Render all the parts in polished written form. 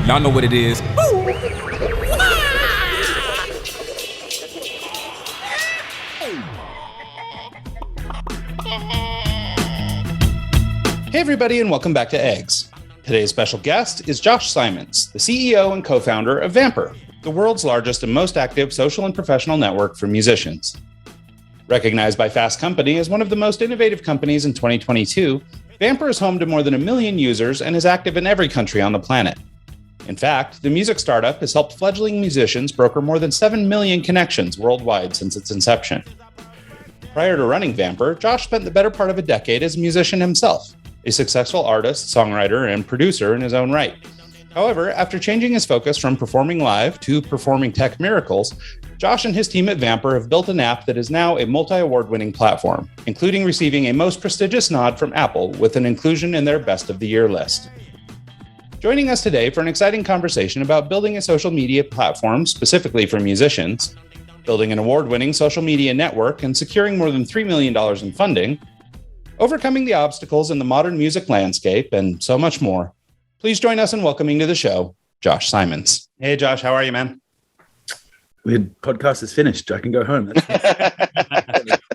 Y'all know what it is. Hey everybody, and welcome back to Eggs. Today's special guest is Josh Simons, the CEO and co-founder of Vampr, the world's largest and most active social and professional network for musicians. Recognized by Fast Company as one of the most innovative companies in 2022, Vampr is home to more than 1 million users and is active in every country on the planet. In fact, the music startup has helped fledgling musicians broker more than 7 million connections worldwide since its inception. Prior to running Vampr, Josh spent the better part of a decade as a musician himself, a successful artist, songwriter, and producer in his own right. However, after changing his focus from performing live to performing tech miracles, Josh and his team at Vampr have built an app that is now a multi-award-winning platform, including receiving a most prestigious nod from Apple with an inclusion in their Best of the Year list. Joining us today for an exciting conversation about building a social media platform specifically for musicians, building an award-winning social media network, and securing more than $3 million in funding, overcoming the obstacles in the modern music landscape, and so much more. Please join us in welcoming to the show, Josh Simons. Hey, Josh, how are you, man? The podcast is finished. I can go home.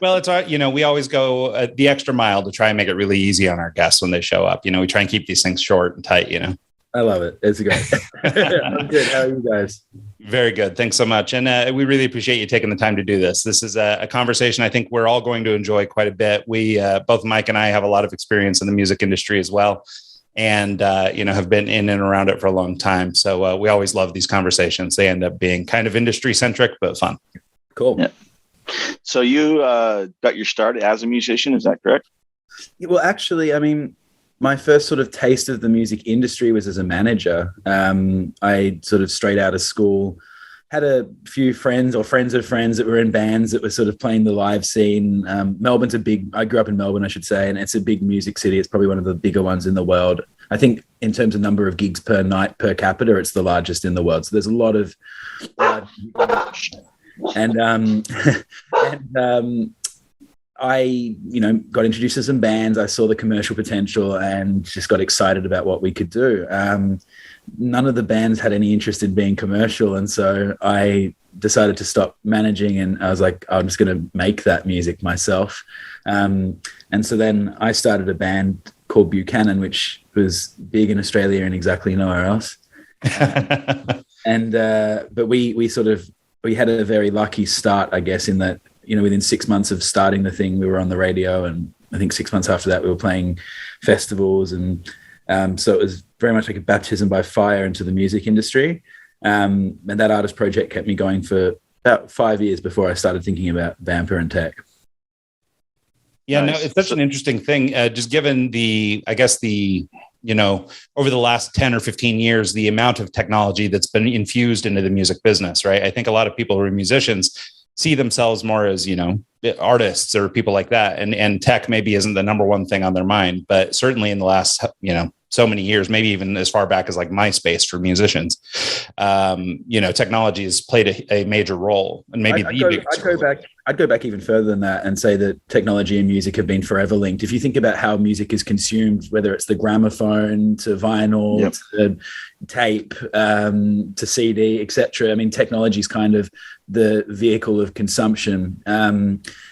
Well, it's we always go the extra mile to try and make it really easy on our guests when they show up. We try and keep these things short and tight, I love it. It's great. I'm good. How are you guys? Very good. Thanks so much. And we really appreciate you taking the time to do this. This is a conversation I think we're all going to enjoy quite a bit. We, both Mike and I have a lot of experience in the music industry as well. And, have been in and around it for a long time. So we always love these conversations. They end up being kind of industry centric, but fun. Cool. Yeah. So you got your start as a musician. Is that correct? Well, actually, my first sort of taste of the music industry was as a manager. I sort of straight out of school had a few friends or friends of friends that were in bands that were sort of playing the live scene. Melbourne's I grew up in Melbourne, I should say, and it's a big music city. It's probably one of the bigger ones in the world. I think in terms of number of gigs per night per capita, it's the largest in the world. So there's a lot of, I, got introduced to some bands. I saw the commercial potential and just got excited about what we could do. None of the bands had any interest in being commercial. And so I decided to stop managing, and I was like, I'm just going to make that music myself. And so then I started a band called Buchanan, which was big in Australia and exactly nowhere else. But we had a very lucky start, I guess, in that, within 6 months of starting the thing, we were on the radio, and I think 6 months after that, we were playing festivals. And so it was very much like a baptism by fire into the music industry. And that artist project kept me going for about 5 years before I started thinking about Vampr and tech. Yeah, nice. No, it's such an interesting thing. Just given over the last 10 or 15 years, the amount of technology that's been infused into the music business, right? I think a lot of people who are musicians see themselves more as, artists or people like that. And tech maybe isn't the number one thing on their mind, but certainly in the last, so many years, maybe even as far back as like MySpace for musicians, technology has played a major role, and maybe I'd go back even further than that and say that technology and music have been forever linked. If you think about how music is consumed, whether it's the gramophone to vinyl, yep, to tape, to CD, etc. Technology is kind of the vehicle of consumption.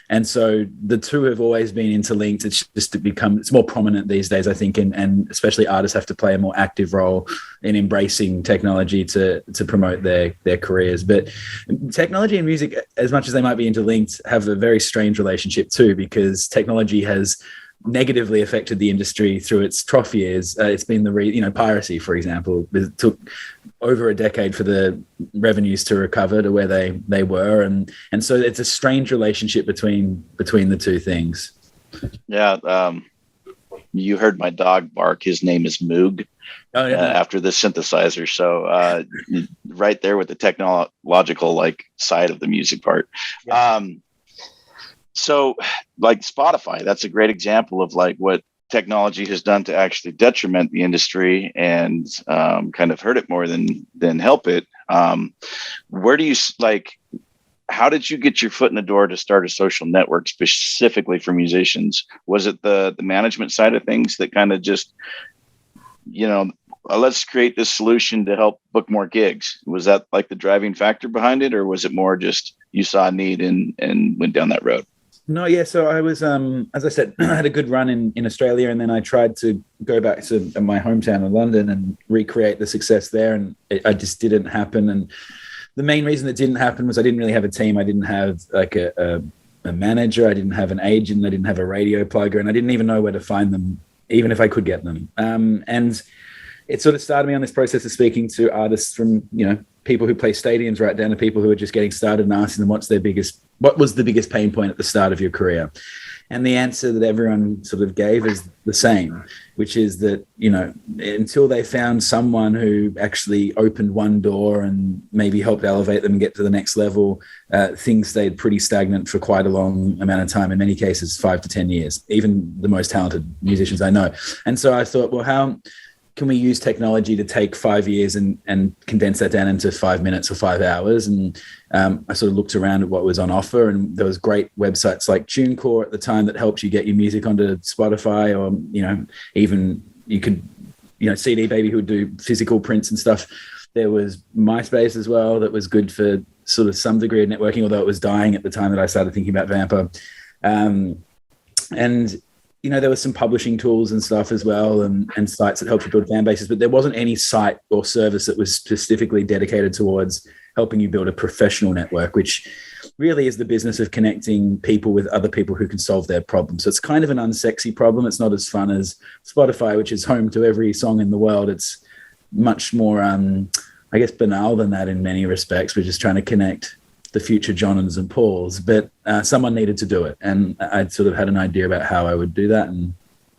And so the two have always been interlinked. It's just it's more prominent these days, I think, and especially artists have to play a more active role in embracing technology to promote their careers. But technology and music, as much as they might be interlinked, have a very strange relationship too, because technology has negatively affected the industry through its trough years. It's been piracy, for example. It took over a decade for the revenues to recover to where they were, and so it's a strange relationship between the two things. Yeah, you heard my dog bark. His name is Moog. Oh, yeah. After the synthesizer. So right there with the technological side of the music part. Yeah. So like Spotify, that's a great example of what technology has done to actually detriment the industry and kind of hurt it more than help it. Where do you how did you get your foot in the door to start a social network specifically for musicians? Was it the management side of things that kind of just, let's create this solution to help book more gigs. Was that like the driving factor behind it, or was it more just you saw a need and went down that road? No, yeah. So I was, as I said, I had a good run in Australia, and then I tried to go back to my hometown of London and recreate the success there, and it just didn't happen. And the main reason it didn't happen was I didn't really have a team. I didn't have like a manager. I didn't have an agent. I didn't have a radio plugger, and I didn't even know where to find them, even if I could get them. And it sort of started me on this process of speaking to artists from, people who play stadiums right down to people who are just getting started and asking them what was the biggest pain point at the start of your career. And the answer that everyone sort of gave is the same, which is that, until they found someone who actually opened one door and maybe helped elevate them and get to the next level, things stayed pretty stagnant for quite a long amount of time, in many cases 5 to 10 years, even the most talented musicians I know. And so I thought, well, how can we use technology to take 5 years and condense that down into 5 minutes or 5 hours? And I sort of looked around at what was on offer, and there was great websites like TuneCore at the time that helps you get your music onto Spotify, or, even you could, CD Baby, who would do physical prints and stuff. There was MySpace as well that was good for sort of some degree of networking, although it was dying at the time that I started thinking about Vampr. And there was some publishing tools and stuff as well, and sites that helped you build fan bases, but there wasn't any site or service that was specifically dedicated towards helping you build a professional network, which really is the business of connecting people with other people who can solve their problems. So it's kind of an unsexy problem. It's not as fun as Spotify, which is home to every song in the world. It's much more, banal than that in many respects. We're just trying to connect the future Johns and Pauls, but someone needed to do it. And I'd sort of had an idea about how I would do that. And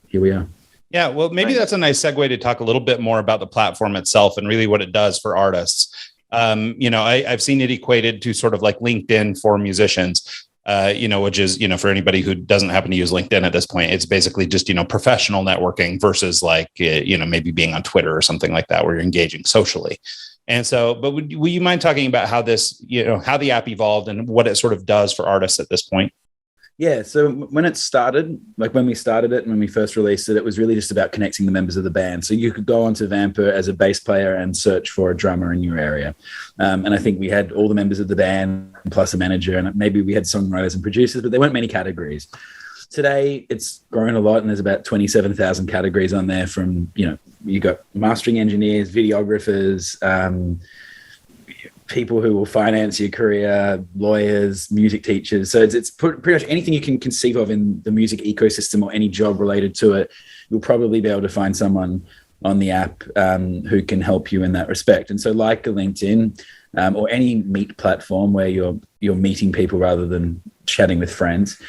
here we are. Yeah, well, maybe that's a nice segue to talk a little bit more about the platform itself and really what it does for artists. I've seen it equated to sort of like LinkedIn for musicians, which is, for anybody who doesn't happen to use LinkedIn at this point, it's basically just, professional networking versus like, maybe being on Twitter or something like that, where you're engaging socially. And so, but would you mind talking about how this, how the app evolved and what it sort of does for artists at this point? Yeah. So when it started, like when we started it and when we first released it, it was really just about connecting the members of the band. So you could go onto Vampr as a bass player and search for a drummer in your area. And I think we had all the members of the band plus a manager, and maybe we had songwriters and producers, but there weren't many categories. Today, it's grown a lot, and there's about 27,000 categories on there from, you got mastering engineers, videographers, people who will finance your career, lawyers, music teachers. So it's pretty much anything you can conceive of in the music ecosystem or any job related to it. You'll probably be able to find someone on the app who can help you in that respect. And so like a LinkedIn or any meet platform where you're meeting people rather than chatting with friends,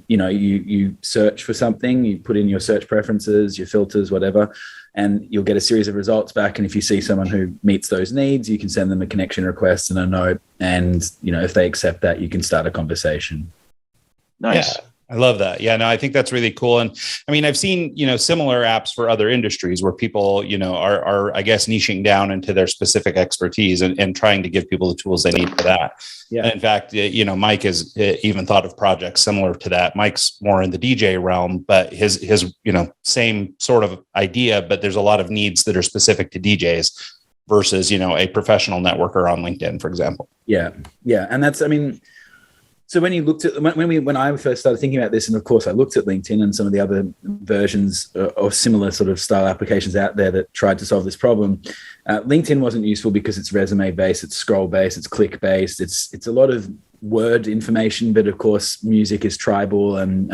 you search for something, you put in your search preferences, your filters, whatever, and you'll get a series of results back. And if you see someone who meets those needs, you can send them a connection request and a note. And, if they accept that, you can start a conversation. Nice. Yeah. I love that. Yeah, no, I think that's really cool. And I mean, I've seen, similar apps for other industries where people, are, I guess, niching down into their specific expertise and trying to give people the tools they need for that. Yeah. In fact, Mike has even thought of projects similar to that. Mike's more in the DJ realm, but his, same sort of idea, but there's a lot of needs that are specific to DJs versus, a professional networker on LinkedIn, for example. Yeah. Yeah. And that's, so when you looked at when I first started thinking about this, and of course I looked at LinkedIn and some of the other versions or similar sort of style applications out there that tried to solve this problem, LinkedIn wasn't useful because it's resume based, it's scroll based, it's click based, it's a lot of word information, but of course music is tribal, and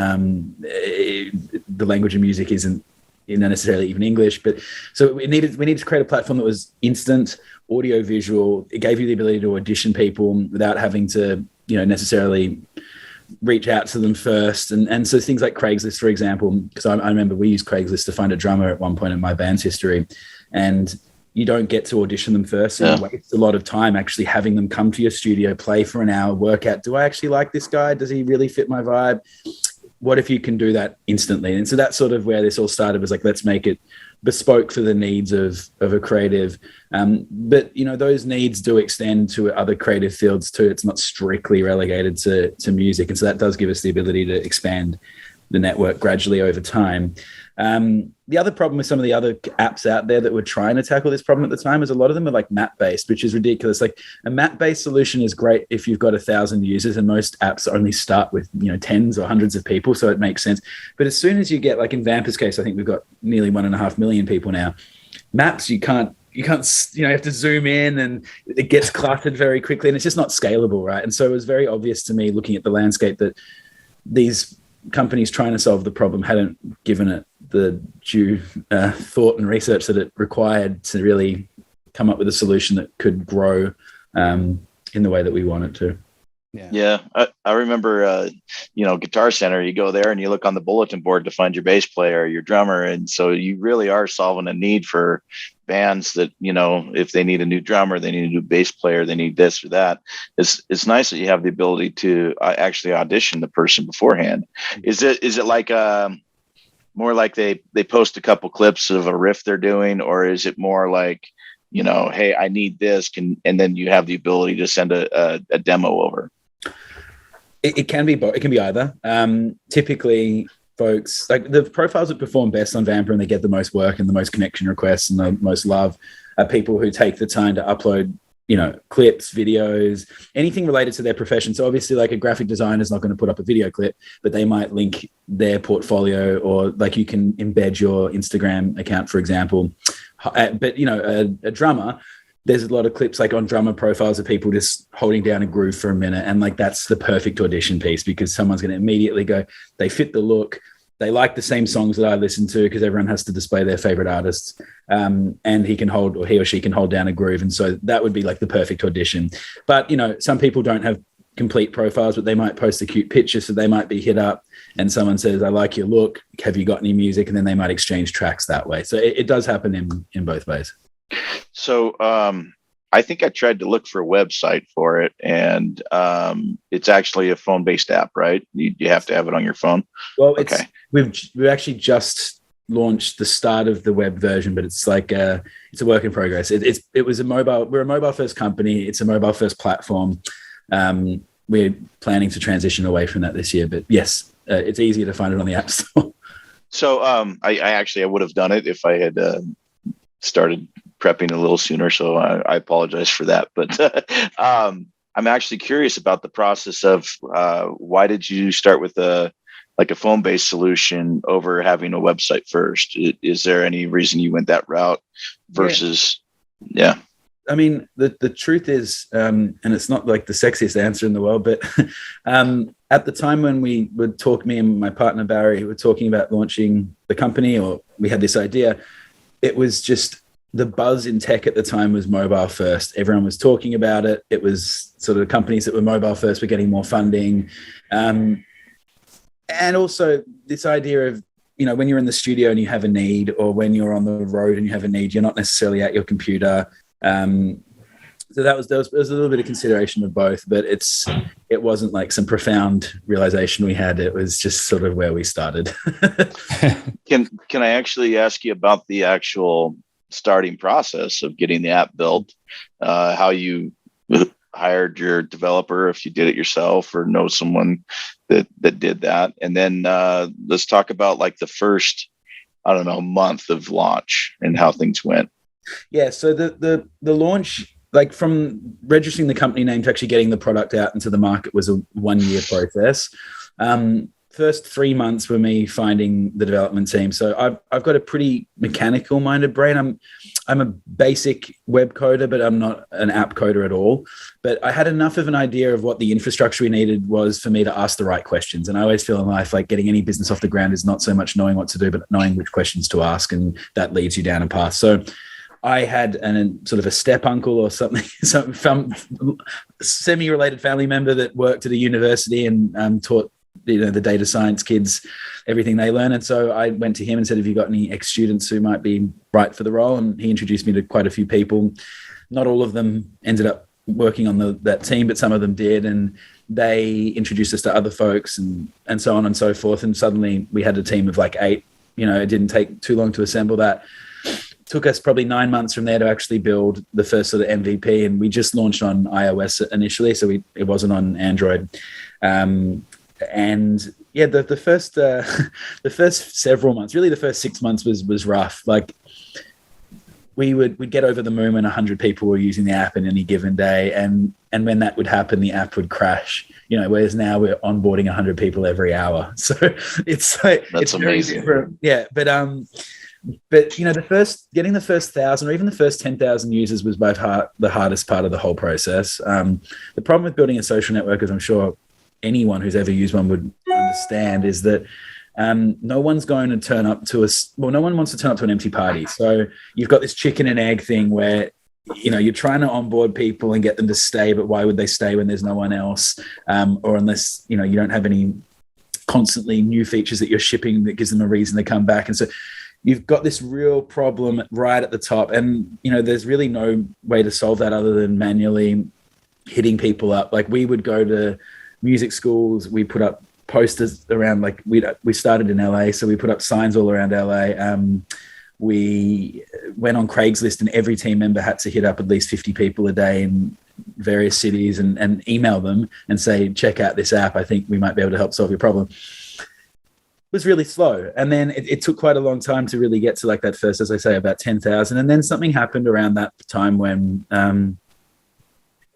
the language of music isn't necessarily even English. But so we needed to create a platform that was instant, audio visual. It gave you the ability to audition people without having to necessarily reach out to them first. And so things like Craigslist, for example, because I remember we used Craigslist to find a drummer at one point in my band's history, and you don't get to audition them first. So you waste a lot of time actually having them come to your studio, play for an hour, work out, do I actually like this guy? Does he really fit my vibe? What if you can do that instantly? And so that's sort of where this all started, was like, let's make it bespoke for the needs of a creative. But, those needs do extend to other creative fields too. It's not strictly relegated to music. And so that does give us the ability to expand the network gradually over time. The other problem with some of the other apps out there that were trying to tackle this problem at the time is a lot of them are like map-based, which is ridiculous. Like a map-based solution is great if you've got 1,000 users, and most apps only start with, tens or hundreds of people, so it makes sense. But as soon as you get, like in Vampr's case, I think we've got nearly 1.5 million people now. Maps, you can't, you have to zoom in and it gets cluttered very quickly, and it's just not scalable, right? And so it was very obvious to me looking at the landscape that these companies trying to solve the problem hadn't given it the due thought and research that it required to really come up with a solution that could grow in the way that we want it to. Yeah. I remember, Guitar Center, you go there and you look on the bulletin board to find your bass player, your drummer. And so you really are solving a need for bands that, if they need a new drummer, they need a new bass player, they need this or that. It's nice that you have the ability to actually audition the person beforehand. Is it like more like they post a couple clips of a riff they're doing, or is it more like, hey, I need this, and then you have the ability to send a demo over? It can be both. It can be either. Typically, folks, like the profiles that perform best on Vampr and they get the most work and the most connection requests and the most love are people who take the time to upload, clips, videos, anything related to their profession. So obviously, like a graphic designer is not going to put up a video clip, but they might link their portfolio, or like you can embed your Instagram account, for example. But, a drummer, there's a lot of clips like on drummer profiles of people just holding down a groove for a minute. And like, that's the perfect audition piece because someone's going to immediately go, they fit the look. They like the same songs that I listen to because everyone has to display their favorite artists. And he or she can hold down a groove. And so that would be like the perfect audition. But, some people don't have complete profiles, but they might post a cute picture. So they might be hit up and someone says, I like your look. Have you got any music? And then they might exchange tracks that way. So it does happen in both ways. So I think I tried to look for a website for it, and it's actually a phone-based app, right? You have to have it on your phone. Well, we've actually just launched the start of the web version, but it's like it's a work in progress. We're a mobile-first company. It's a mobile-first platform. We're planning to transition away from that this year, but yes, it's easier to find it on the App Store. So I would have done it if I had started prepping a little sooner. So I apologize for that. But I'm actually curious about the process of why did you start with a phone-based solution over having a website first? Is there any reason you went that route versus, yeah. I mean, the truth is, and it's not like the sexiest answer in the world, but at the time when we would talk, me and my partner Barry were talking about launching the company, or we had this idea, it was just the buzz in tech at the time was mobile first. Everyone was talking about it. It was sort of companies that were mobile first were getting more funding. And also this idea of, when you're in the studio and you have a need, or when you're on the road and you have a need, you're not necessarily at your computer. So there was a little bit of consideration of both, but it wasn't like some profound realization we had. It was just sort of where we started. Can I actually ask you about the actual starting process of getting the app built, how you hired your developer, if you did it yourself or know someone that did that? And then let's talk about like the first, month of launch and how things went. Yeah. So the launch, like from registering the company name to actually getting the product out into the market, was a 1-year process. First 3 months were me finding the development team. So I've got a pretty mechanical minded brain. I'm a basic web coder, but I'm not an app coder at all. But I had enough of an idea of what the infrastructure we needed was for me to ask the right questions. And I always feel in life like getting any business off the ground is not so much knowing what to do, but knowing which questions to ask, and that leads you down a path. So I had sort of a step uncle or something, some semi-related family member that worked at a university and taught the data science kids everything they learn. And so I went to him and said, have you got any ex-students who might be right for the role? And he introduced me to quite a few people. Not all of them ended up working on that team, but some of them did. And they introduced us to other folks and so on and so forth. And suddenly we had a team of like 8. It didn't take too long to assemble that. Took us probably 9 months from there to actually build the first sort of MVP. And we just launched on iOS initially. So it wasn't on Android. And yeah, the first the first several months, really the first 6 months was rough. Like we'd get over the moon when 100 people were using the app in any given day, and when that would happen, the app would crash. Whereas now we're onboarding 100 people every hour. So it's like that's amazing. Yeah, but getting the first 1,000 or even the first 10,000 users was by far the hardest part of the whole process. The problem with building a social network, as I'm sure anyone who's ever used one would understand, is that no one's going to turn up to no one wants to turn up to an empty party. So you've got this chicken and egg thing where you're trying to onboard people and get them to stay, but why would they stay when there's no one else? Or unless you don't have any constantly new features that you're shipping that gives them a reason to come back. And so you've got this real problem right at the top, and there's really no way to solve that other than manually hitting people up. Like we would go to music schools, we put up posters around, like we started in LA, so we put up signs all around LA. We went on Craigslist, and every team member had to hit up at least 50 people a day in various cities and email them and say, check out this app, I think we might be able to help solve your problem. It was really slow. And then it took quite a long time to really get to like that first, as I say, about 10,000. And then something happened around that time when,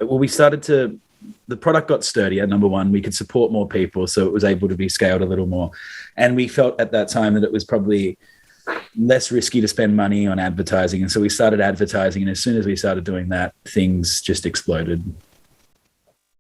we started to, the product got sturdier. Number one, we could support more people, so it was able to be scaled a little more. And we felt at that time that it was probably less risky to spend money on advertising. And so we started advertising. And as soon as we started doing that, things just exploded.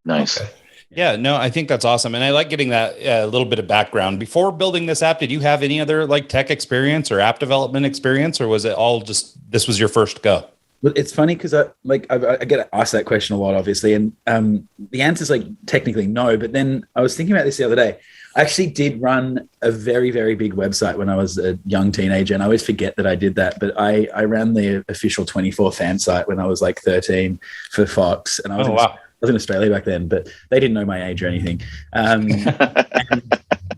Nice. Okay. Yeah, no, I think that's awesome. And I like getting that little bit of background. Before building this app, did you have any other like tech experience or app development experience, or was it all just, this was your first go? Well, it's funny because I get asked that question a lot, obviously. And the answer is like technically no. But then I was thinking about this the other day. I actually did run a very, very big website when I was a young teenager. And I always forget that I did that. But I ran the official 24 fan site when I was like 13 for Fox. And I was, I was in Australia back then, but they didn't know my age or anything.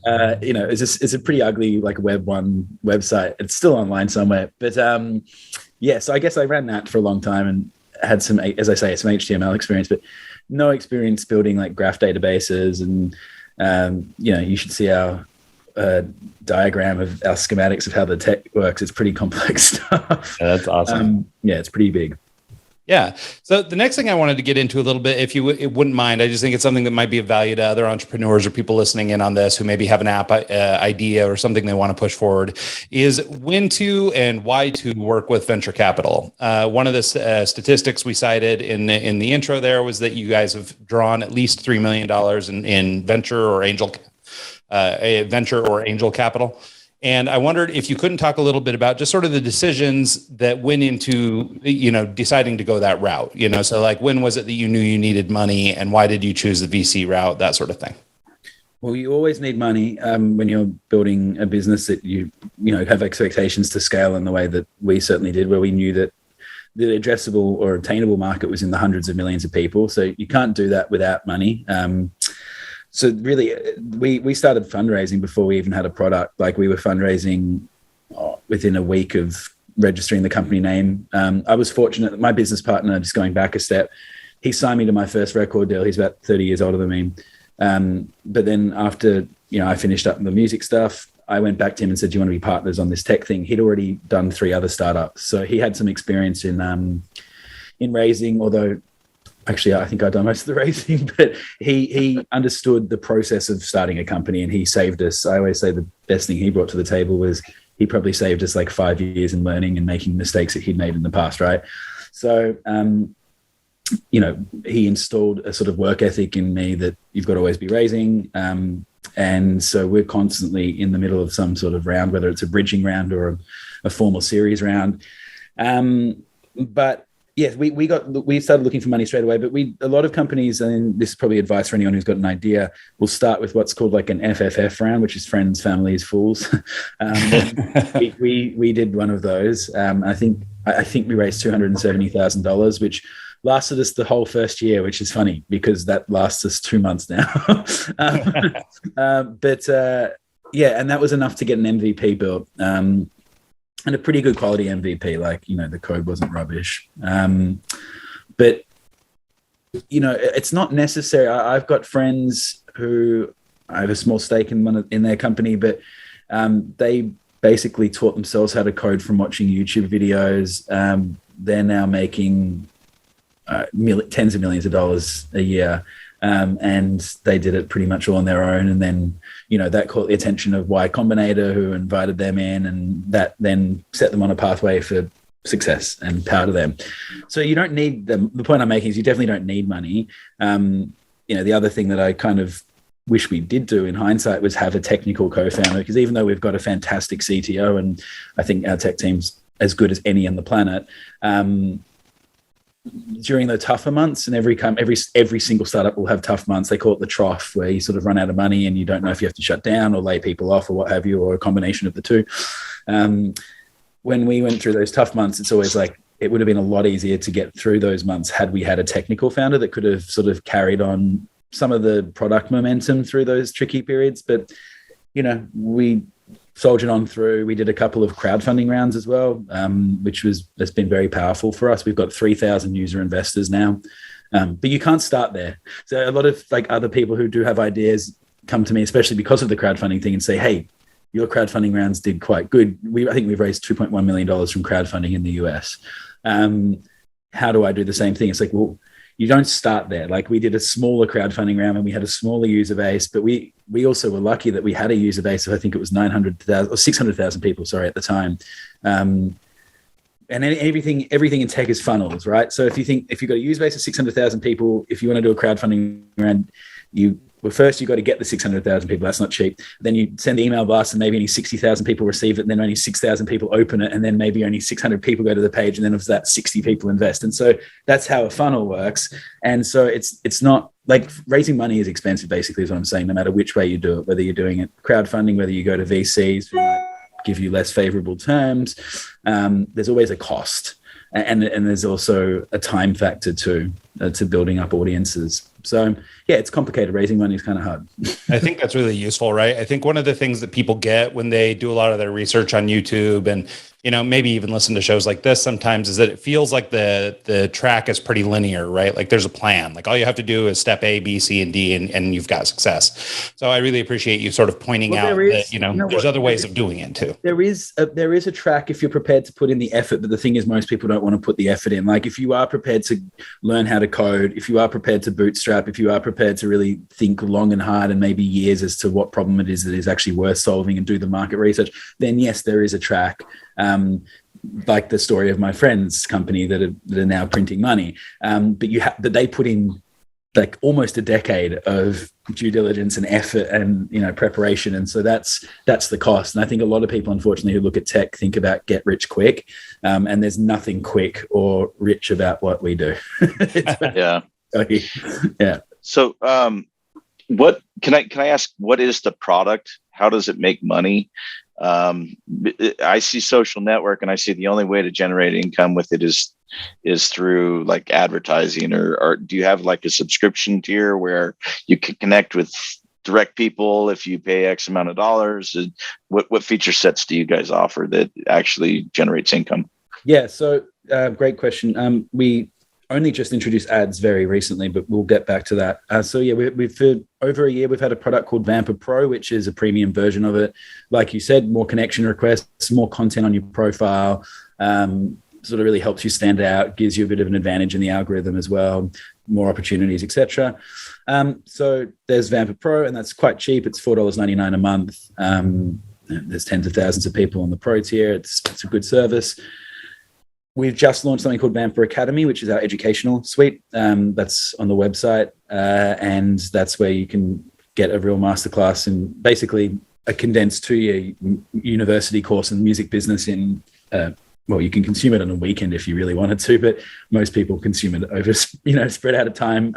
It's a pretty ugly like Web1 website. It's still online somewhere. But yeah, so I guess I ran that for a long time and had some, as I say, some HTML experience, but no experience building like graph databases. And, you should see our diagram of our schematics of how the tech works. It's pretty complex stuff. Yeah, that's awesome. It's pretty big. Yeah. So the next thing I wanted to get into a little bit, if you wouldn't mind, I just think it's something that might be of value to other entrepreneurs or people listening in on this who maybe have an app idea or something they want to push forward, is when to and why to work with venture capital. One of the statistics we cited in the intro there was that you guys have drawn at least $3 million in venture or angel capital. And I wondered if you couldn't talk a little bit about just sort of the decisions that went into, deciding to go that route, so like when was it that you knew you needed money and why did you choose the VC route, that sort of thing? Well, you always need money when you're building a business that you have expectations to scale in the way that we certainly did, where we knew that the addressable or attainable market was in the hundreds of millions of people. So you can't do that without money. So really, we started fundraising before we even had a product. Like we were fundraising within a week of registering the company name. I was fortunate that my business partner, just going back a step, he signed me to my first record deal. He's about 30 years older than me. But then after, I finished up the music stuff, I went back to him and said, do you want to be partners on this tech thing? He'd already done 3 other startups. So he had some experience in raising, although actually, I think I've done most of the raising, but he understood the process of starting a company and he saved us. I always say the best thing he brought to the table was he probably saved us like 5 years in learning and making mistakes that he'd made in the past, right? So, he installed a sort of work ethic in me that you've got to always be raising. And so we're constantly in the middle of some sort of round, whether it's a bridging round or a formal series round. But yes, we started looking for money straight away, but a lot of companies, and this is probably advice for anyone who's got an idea, will start with what's called like an FFF round, which is friends, families, fools. We did one of those. I think we raised $270,000, which lasted us the whole first year, which is funny because that lasts us 2 months now. And that was enough to get an MVP built. And a pretty good quality MVP, like, the code wasn't rubbish. But, it's not necessary. I've got friends who I have a small stake in their company, but they basically taught themselves how to code from watching YouTube videos. They're now making tens of millions of dollars a year. And they did it pretty much all on their own. And then, that caught the attention of Y Combinator, who invited them in, and that then set them on a pathway for success and power to them. So you don't need them. The point I'm making is you definitely don't need money. The other thing that I kind of wish we did do in hindsight was have a technical co-founder, because even though we've got a fantastic CTO and I think our tech team's as good as any on the planet, during the tougher months, and every single startup will have tough months. They call it the trough, where you sort of run out of money and you don't know if you have to shut down or lay people off or what have you, or a combination of the two. When we went through those tough months, it's always like, it would have been a lot easier to get through those months had we had a technical founder that could have sort of carried on some of the product momentum through those tricky periods. But, we soldiered on through. We did a couple of crowdfunding rounds as well, that's been very powerful for us. We've got 3,000 user investors now, but you can't start there. So a lot of other people who do have ideas come to me, especially because of the crowdfunding thing, and say, hey, your crowdfunding rounds did quite good. I think we've raised $2.1 million from crowdfunding in the US. How do I do the same thing? It's like, well, you don't start there. Like, we did a smaller crowdfunding round and we had a smaller user base, but we also were lucky that we had a user base of, I think it was 900,000 or 600,000 people, at the time. And everything in tech is funnels, right? So if you've got a user base of 600,000 people, if you want to do a crowdfunding round, first you've got to get the 600,000 people. That's not cheap. Then you send the email blast and maybe only 60,000 people receive it, and then only 6,000 people open it, and then maybe only 600 people go to the page, and then of that 60 people invest. And so that's how a funnel works. And so it's not like raising money is expensive, basically, is what I'm saying, no matter which way you do it, whether you're doing it crowdfunding, whether you go to VCs who might give you less favorable terms. There's always a cost. And there's also a time factor too, to building up audiences. So yeah, it's complicated. Raising money is kind of hard. I think that's really useful, right? I think one of the things that people get when they do a lot of their research on YouTube and, maybe even listen to shows like this sometimes, is that it feels like the track is pretty linear, right? Like there's a plan. Like all you have to do is step A, B, C, and D, and you've got success. So I really appreciate you sort of pointing out that, there's other ways of doing it too. There is a track if you're prepared to put in the effort, but the thing is, most people don't want to put the effort in. Like if you are prepared to learn how to code, if you are prepared to bootstrap, if you are prepared to really think long and hard and maybe years as to what problem it is that is actually worth solving and do the market research, then yes, there is a track. Like the story of my friend's company that are now printing money. But they put in like almost a decade of due diligence and effort and, preparation. And so that's the cost. And I think a lot of people, unfortunately, who look at tech think about get rich quick. And there's nothing quick or rich about what we do. Yeah. Yeah. So, what can I ask, what is the product? How does it make money? I see social network, and I see the only way to generate income with it is through like advertising, or do you have like a subscription tier where you can connect with direct people if you pay X amount of dollars? What feature sets do you guys offer that actually generates income? Yeah, so great question. We only just introduced ads very recently, but we'll get back to that. So yeah, we've for over a year, we've had a product called Vampr Pro, which is a premium version of it. Like you said, more connection requests, more content on your profile, sort of really helps you stand out, gives you a bit of an advantage in the algorithm as well, more opportunities, etc. So there's Vampr Pro, and that's quite cheap. It's $4.99 a month. There's tens of thousands of people on the Pro tier. It's a good service. We've just launched something called Vampr Academy, which is our educational suite. That's on the website, and that's where you can get a real masterclass and basically a condensed 2-year university course in music business in, you can consume it on a weekend if you really wanted to, but most people consume it over, spread out of time.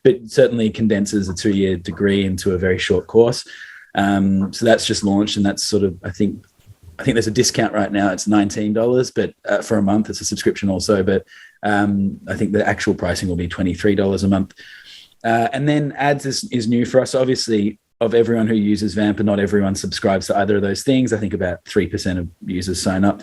But certainly condenses a 2-year degree into a very short course. So that's just launched, and that's sort of, I think there's a discount right now. It's $19, but for a month, it's a subscription also. But I think the actual pricing will be $23 a month. And then ads is new for us. Obviously, of everyone who uses Vampr, not everyone subscribes to either of those things. I think about 3% of users sign up,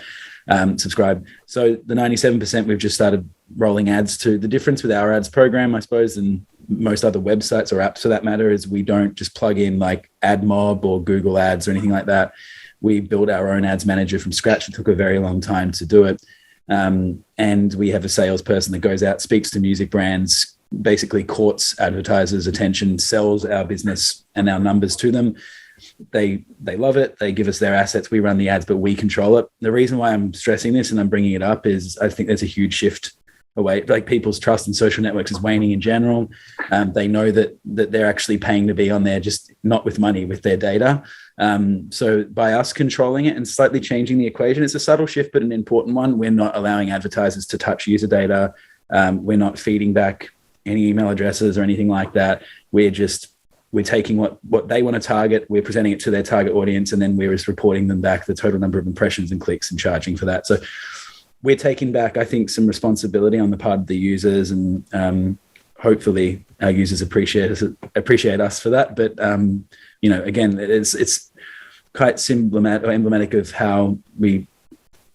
subscribe. So the 97%, we've just started rolling ads to. The difference with our ads program, I suppose, and most other websites or apps for that matter is we don't just plug in like AdMob or Google Ads or anything like that. We build our own ads manager from scratch. It took a very long time to do it. And we have a salesperson that goes out, speaks to music brands, basically courts advertisers' attention, sells our business and our numbers to them. They love it. They give us their assets. We run the ads, but we control it. The reason why I'm stressing this and I'm bringing it up is I think there's a huge shift away. Like people's trust in social networks is waning in general. They know that they're actually paying to be on there, just not with money, with their data. So by us controlling it and slightly changing the equation, it's a subtle shift, but an important one. We're not allowing advertisers to touch user data. We're not feeding back any email addresses or anything like that. We're taking what they want to target, we're presenting it to their target audience, and then we're just reporting them back the total number of impressions and clicks and charging for that. So we're taking back, I think, some responsibility on the part of the users, and hopefully our users appreciate us for that. But again, it's quite emblematic of how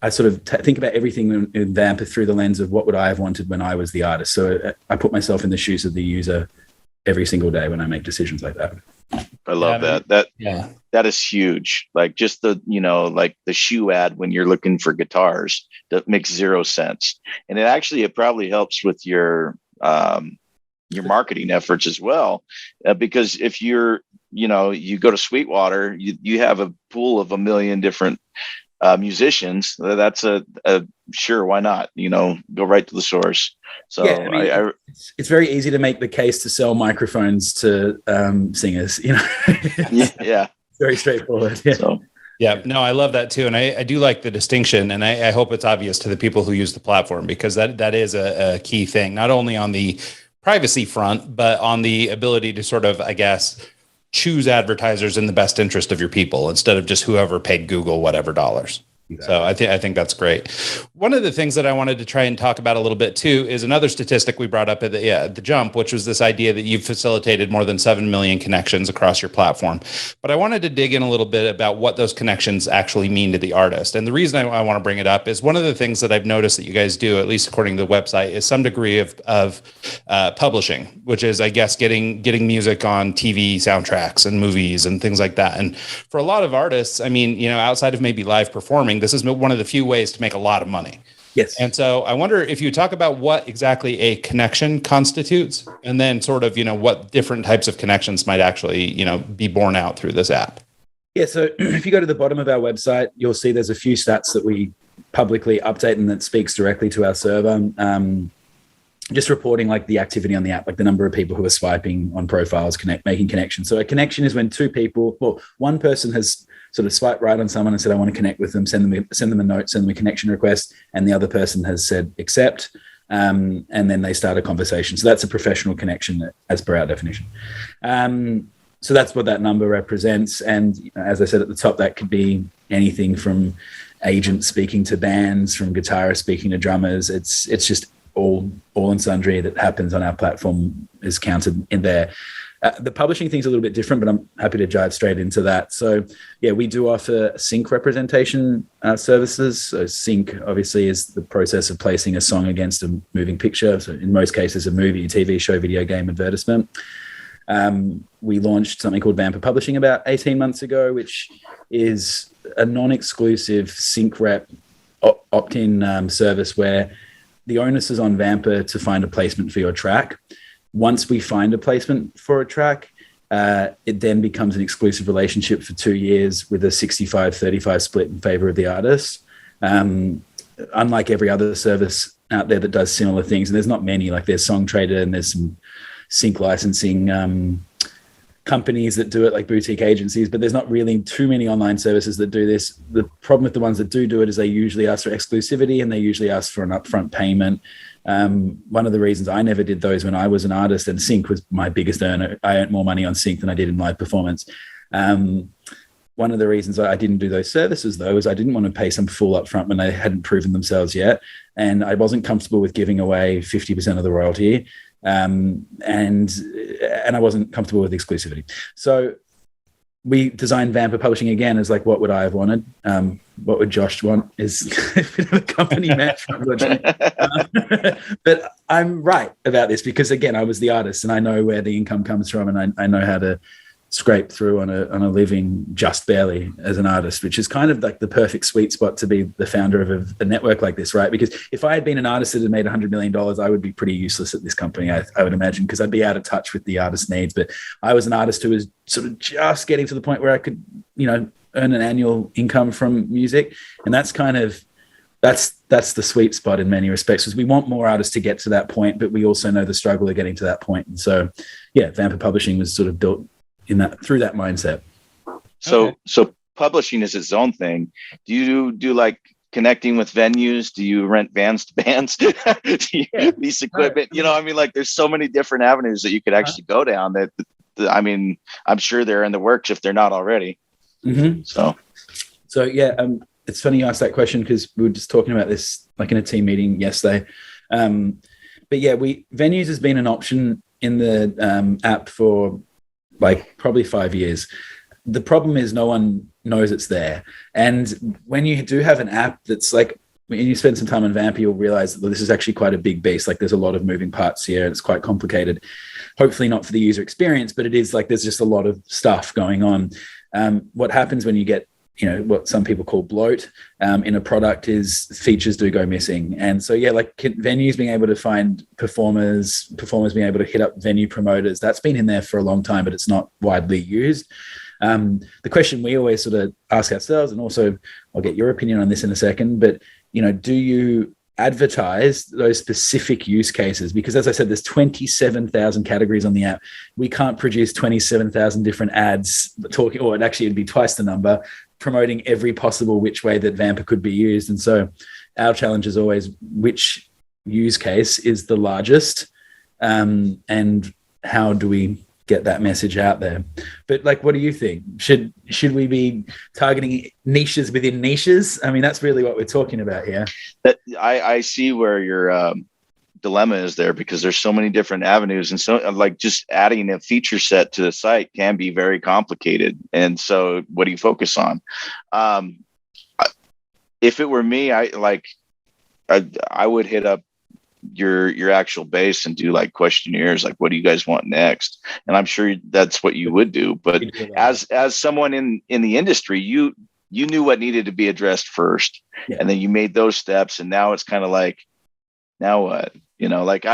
I sort of think about everything in Vampr through the lens of what would I have wanted when I was the artist. So I put myself in the shoes of the user every single day when I make decisions like that. I love that. That is huge. Like just like the shoe ad when you're looking for guitars, that makes zero sense. And it probably helps with your marketing efforts as well. Because if you go to Sweetwater, you have a pool of 1 million different musicians. That's a sure, why not? Go right to the source. So it's very easy to make the case to sell microphones to singers. Yeah. Very straightforward. Yeah. So, yeah, no, I love that too. And I do like the distinction, and I hope it's obvious to the people who use the platform, because that is a key thing, not only on the privacy front, but on the ability to sort of, I guess, choose advertisers in the best interest of your people instead of just whoever paid Google whatever dollars. Exactly. So I think that's great. One of the things that I wanted to try and talk about a little bit too is another statistic we brought up at the jump, which was this idea that you've facilitated more than 7 million connections across your platform. But I wanted to dig in a little bit about what those connections actually mean to the artist. And the reason I want to bring it up is one of the things that I've noticed that you guys do, at least according to the website, is some degree of publishing, which is, I guess, getting music on TV soundtracks and movies and things like that. And for a lot of artists, I mean, outside of maybe live performing, this is one of the few ways to make a lot of money. Yes. And so I wonder if you talk about what exactly a connection constitutes, and then sort of, what different types of connections might actually, be borne out through this app. Yeah. So if you go to the bottom of our website, you'll see there's a few stats that we publicly update and that speaks directly to our server. Just reporting like the activity on the app, like the number of people who are swiping on profiles, making connections. So a connection is when one person has sort of swiped right on someone and said, I want to connect with them, send them a note, send them a connection request. And the other person has said, accept. And then they start a conversation. So that's a professional connection as per our definition. So that's what that number represents. And as I said at the top, that could be anything from agents speaking to bands, from guitarists speaking to drummers. It's just all and sundry that happens on our platform is counted in there. The publishing thing's a little bit different, but I'm happy to dive straight into that. So yeah, we do offer sync representation services. So sync obviously is the process of placing a song against a moving picture. So in most cases, a movie, TV show, video game, advertisement. We launched something called Vampr Publishing about 18 months ago, which is a non-exclusive sync rep opt-in service where the onus is on Vampr to find a placement for your track. Once we find a placement for a track, it then becomes an exclusive relationship for 2 years with a 65-35 split in favor of the artist. Unlike every other service out there that does similar things, and there's not many, like there's SongTrader and there's some sync licensing companies that do it, like boutique agencies, but there's not really too many online services that do this. The problem with the ones that do it is they usually ask for exclusivity and they usually ask for an upfront payment. One of the reasons I never did those when I was an artist, and sync was my biggest earner. I earned more money on sync than I did in live performance. One of the reasons I didn't do those services, though, is I didn't want to pay some full upfront when they hadn't proven themselves yet. And I wasn't comfortable with giving away 50% of the royalty. And I wasn't comfortable with exclusivity. So we designed Vampr Publishing again as like, what would I have wanted? What would Josh want is a bit of a company match. But I'm right about this because, again, I was the artist and I know where the income comes from, and I know how to scrape through on a living just barely as an artist, which is kind of like the perfect sweet spot to be the founder of a network like this, right? Because if I had been an artist that had made $100 million, I would be pretty useless at this company, I would imagine, because I'd be out of touch with the artist's needs. But I was an artist who was sort of just getting to the point where I could, earn an annual income from music. And that's kind of, that's the sweet spot in many respects, because we want more artists to get to that point, but we also know the struggle of getting to that point. And so, yeah, Vampr Publishing was sort of built through that mindset. So publishing is its own thing. Do you do like connecting with venues? Do you rent vans to bands? Do you lease equipment? Like there's so many different avenues that you could actually go down that, I'm sure they're in the works if they're not already. Mm-hmm. So yeah, it's funny you asked that question because we were just talking about this like in a team meeting yesterday. But yeah, venues has been an option in the app for like probably 5 years. The problem is no one knows it's there. And when you do have an app that's like, when you spend some time on Vampr, you'll realize that this is actually quite a big beast. Like there's a lot of moving parts here. And it's quite complicated. Hopefully not for the user experience, but it is like there's just a lot of stuff going on. What happens when you get what some people call bloat in a product is features do go missing. And so, yeah, like venues being able to find performers being able to hit up venue promoters, that's been in there for a long time, but it's not widely used. The question we always sort of ask ourselves, and also I'll get your opinion on this in a second, but, do you advertise those specific use cases? Because as I said, there's 27,000 categories on the app. We can't produce 27,000 different ads talking, or actually it'd be twice the number, promoting every possible which way that Vampr could be used. And so our challenge is always which use case is the largest, and how do we get that message out there? But like, what do you think? Should we be targeting niches within niches? I mean, that's really what we're talking about here. I see where your dilemma is there, because there's so many different avenues, and so like just adding a feature set to the site can be very complicated. And so what do you focus on? If it were me, I would hit up your actual base and do like questionnaires, like what do you guys want next? And I'm sure that's what you would do. But as someone in the industry, you knew what needed to be addressed first, and then you made those steps, and now it's kind of like, now what? Like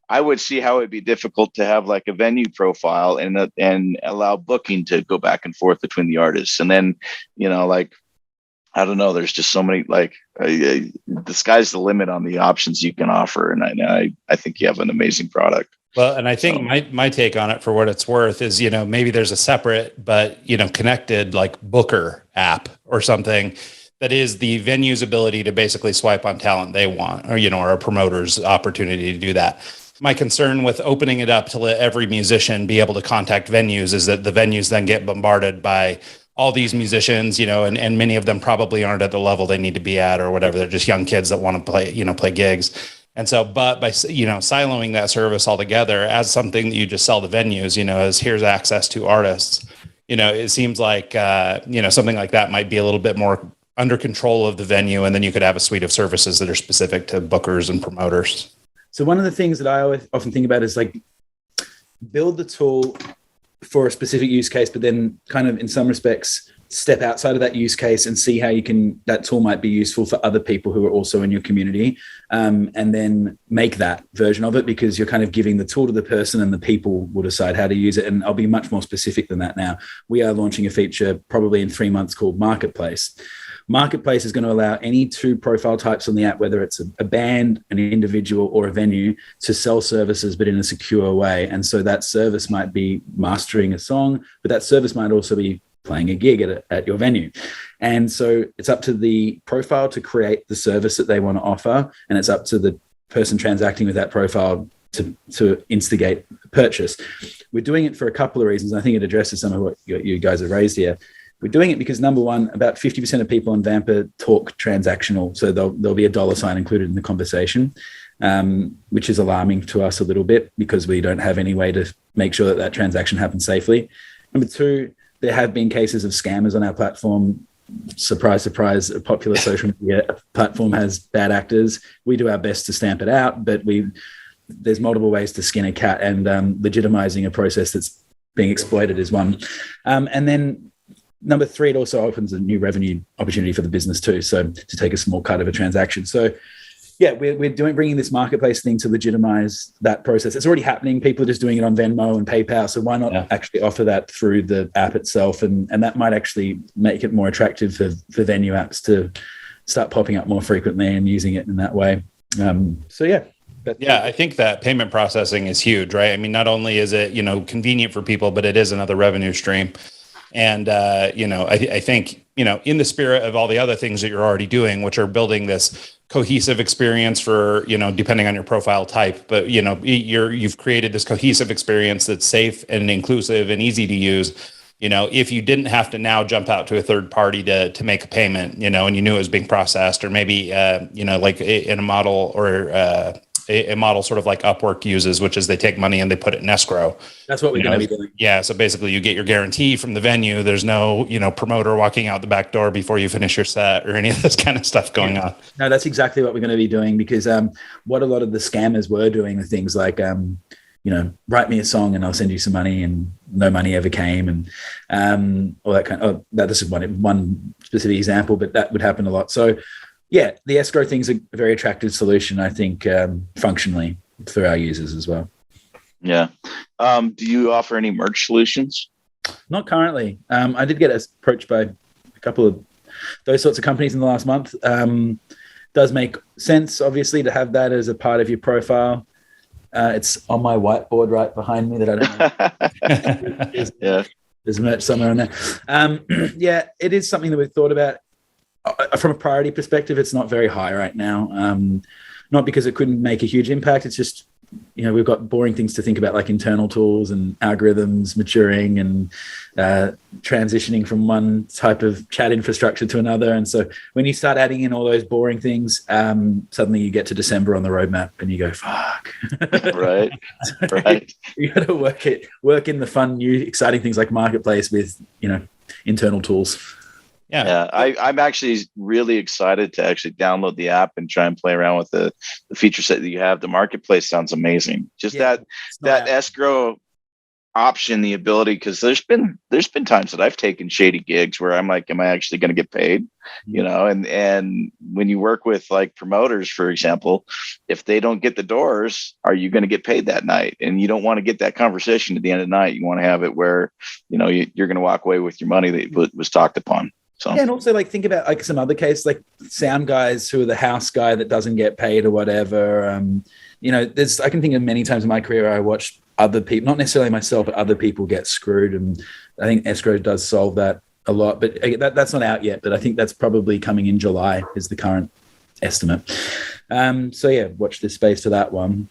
I would see how it'd be difficult to have like a venue profile and allow booking to go back and forth between the artists. And then, like, I don't know, there's just so many, like the sky's the limit on the options you can offer. And I think you have an amazing product. Well, and I think my take on it, for what it's worth, is, maybe there's a separate, but, connected like Booker app or something that is the venue's ability to basically swipe on talent they want, or, or a promoter's opportunity to do that. My concern with opening it up to let every musician be able to contact venues is that the venues then get bombarded by all these musicians, and many of them probably aren't at the level they need to be at or whatever. They're just young kids that want to play gigs. And so, but by, siloing that service altogether as something that you just sell to venues, as here's access to artists, it seems like, something like that might be a little bit more under control of the venue. And then you could have a suite of services that are specific to bookers and promoters. So one of the things that I often think about is like build the tool for a specific use case, but then kind of in some respects step outside of that use case and see how that tool might be useful for other people who are also in your community, and then make that version of it, because you're kind of giving the tool to the person and the people will decide how to use it. And I'll be much more specific than that now. We are launching a feature probably in 3 months called Marketplace. Marketplace is going to allow any two profile types on the app, whether it's a band, an individual, or a venue, to sell services, but in a secure way. And so that service might be mastering a song, but that service might also be playing a gig at your venue. And so it's up to the profile to create the service that they want to offer. And it's up to the person transacting with that profile to instigate purchase. We're doing it for a couple of reasons. I think it addresses some of what you guys have raised here. We're doing it because, number one, about 50% of people on Vampr talk transactional. So there'll be a dollar sign included in the conversation, which is alarming to us a little bit because we don't have any way to make sure that transaction happens safely. Number two, there have been cases of scammers on our platform. Surprise, surprise, a popular social media platform has bad actors. We do our best to stamp it out, but there's multiple ways to skin a cat, and legitimizing a process that's being exploited is one. And then number 3, it also opens a new revenue opportunity for the business too. So to take a small cut of a transaction. So yeah, we're bringing this marketplace thing to legitimize that process. It's already happening. People are just doing it on Venmo and PayPal. So why not actually offer that through the app itself? And that might actually make it more attractive for venue apps to start popping up more frequently and using it in that way. So yeah. Yeah, I think that payment processing is huge, right? I mean, not only is it, convenient for people, but it is another revenue stream. And, I think, in the spirit of all the other things that you're already doing, which are building this cohesive experience for, depending on your profile type, but, you've created this cohesive experience that's safe and inclusive and easy to use. If you didn't have to now jump out to a third party to make a payment, and you knew it was being processed, or maybe, like in a model or a model sort of like Upwork uses, which is they take money and they put it in escrow. That's what we're going to be doing. Yeah. So basically you get your guarantee from the venue. There's no, promoter walking out the back door before you finish your set or any of this kind of stuff going on. No, that's exactly what we're going to be doing, because what a lot of the scammers were doing are things like, write me a song and I'll send you some money, and no money ever came, and all that kind of, this is one specific example, but that would happen a lot. So yeah, the escrow thing's a very attractive solution, I think, functionally for our users as well. Yeah. Do you offer any merch solutions? Not currently. I did get approached by a couple of those sorts of companies in the last month. Does make sense, obviously, to have that as a part of your profile. It's on my whiteboard right behind me that I don't know. There's merch somewhere on there. Yeah, it is something that we've thought about. From a priority perspective, it's not very high right now. Not because it couldn't make a huge impact. It's just, we've got boring things to think about, like internal tools and algorithms maturing and transitioning from one type of chat infrastructure to another. And so when you start adding in all those boring things, suddenly you get to December on the roadmap and you go, fuck. Right. You got to work in the fun, new, exciting things like Marketplace with, internal tools. Yeah, I'm actually really excited to actually download the app and try and play around with the feature set that you have. The Marketplace sounds amazing. Just that escrow option, the ability, because there's been times that I've taken shady gigs where I'm like, am I actually going to get paid? And when you work with like promoters, for example, if they don't get the doors, are you going to get paid that night? And you don't want to get that conversation at the end of the night. You want to have it where, you're going to walk away with your money that was talked upon. So. Yeah, and also like think about like some other case, like sound guys who are the house guy that doesn't get paid or whatever. I can think of many times in my career I watched other people, not necessarily myself, but other people get screwed, and I think escrow does solve that a lot. But that's not out yet. But I think that's probably coming in July is the current estimate. So yeah, watch this space for that one.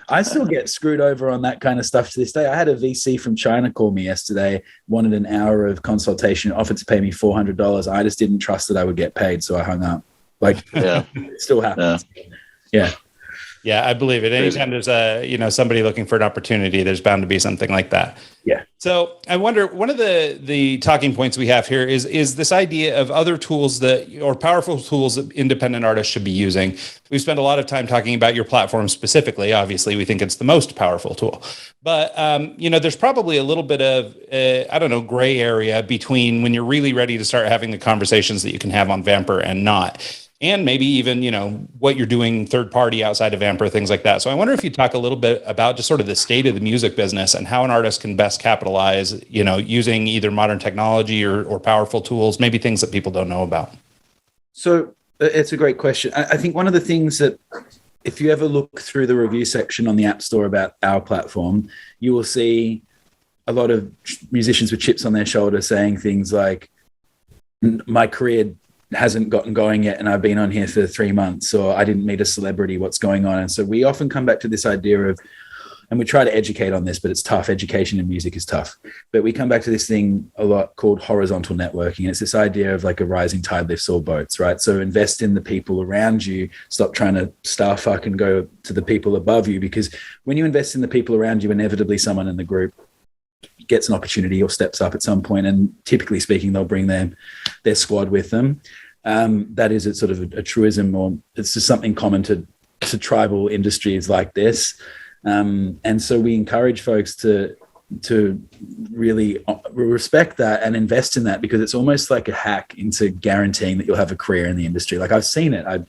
I still get screwed over on that kind of stuff to this day. I had a VC from China call me yesterday, wanted an hour of consultation, offered to pay me $400. I just didn't trust that I would get paid, so I hung up. Like, it still happens. Yeah. Yeah, I believe it. Anytime there's somebody looking for an opportunity, there's bound to be something like that. Yeah. So I wonder, one of the talking points we have here is this idea of other tools or powerful tools that independent artists should be using. We've spent a lot of time talking about your platform specifically. Obviously, we think it's the most powerful tool. But, there's probably a little bit of, gray area between when you're really ready to start having the conversations that you can have on Vampr and not. And maybe even, what you're doing third party outside of Vampr, things like that. So I wonder if you talk a little bit about just sort of the state of the music business and how an artist can best capitalize, using either modern technology or powerful tools, maybe things that people don't know about. So it's a great question. I think one of the things that, if you ever look through the review section on the App Store about our platform, you will see a lot of musicians with chips on their shoulder saying things like, my career hasn't gotten going yet and I've been on here for 3 months, or I didn't meet a celebrity, what's going on? And so we often come back to this idea of, and we try to educate on this, but it's tough. Education in music is tough. But we come back to this thing a lot called horizontal networking. And it's this idea of like a rising tide lifts all boats, right? So invest in the people around you. Stop trying to star fuck and go to the people above you, because when you invest in the people around you, inevitably someone in the group gets an opportunity or steps up at some point, and typically speaking, they'll bring their squad with them. That is a sort of a truism, or it's just something common to tribal industries like this. And so we encourage folks to really respect that and invest in that, because it's almost like a hack into guaranteeing that you'll have a career in the industry. Like, I've seen it. I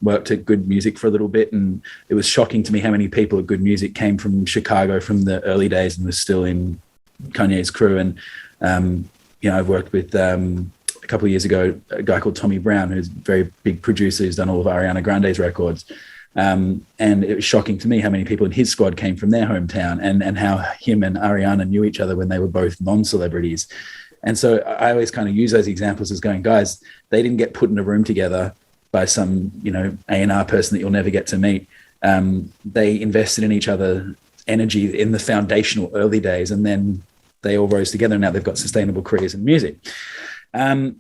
worked at Good Music for a little bit, and it was shocking to me how many people at Good Music came from Chicago from the early days and was still in Kanye's crew. And, I've worked with, a couple of years ago, a guy called Tommy Brown, who's a very big producer, who's done all of Ariana Grande's records. And it was shocking to me how many people in his squad came from their hometown, and how him and Ariana knew each other when they were both non-celebrities. And so I always kind of use those examples as going, guys, they didn't get put in a room together by some, A&R person that you'll never get to meet. They invested in each other energy in the foundational early days, and then they all rose together, and now they've got sustainable careers in music.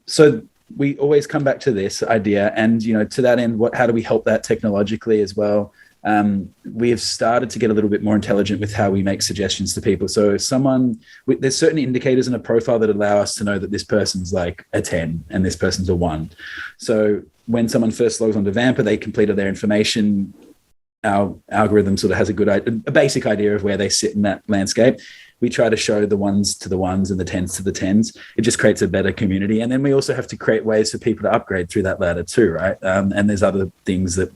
So we always come back to this idea, and to that end, how do we help that technologically as well? We have started to get a little bit more intelligent with how we make suggestions to people. So there's certain indicators in a profile that allow us to know that this person's like a 10 and this person's a 1. So when someone first logs onto Vampr, they completed their information. Our algorithm sort of has a basic idea of where they sit in that landscape. We try to show the 1s to the 1s and the 10s to the 10s. It just creates a better community. And then we also have to create ways for people to upgrade through that ladder too, right? And there's other things that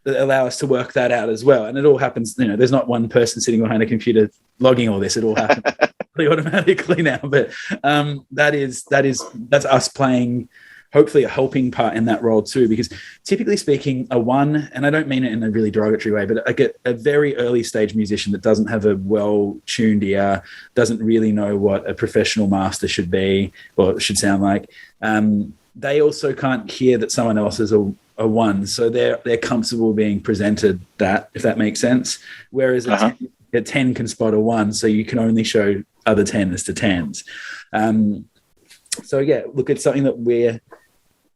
allow us to work that out as well. And it all happens, there's not one person sitting behind a computer logging all this. It all happens automatically now. But that's us playing hopefully a helping part in that role too, because typically speaking, a 1, and I don't mean it in a really derogatory way, but I get a very early stage musician that doesn't have a well-tuned ear, doesn't really know what a professional master should be or should sound like. They also can't hear that someone else is a 1, so they're comfortable being presented that, if that makes sense. Whereas a 10 can spot a 1, so you can only show other 10s to 10s. So yeah, look, it's something that we're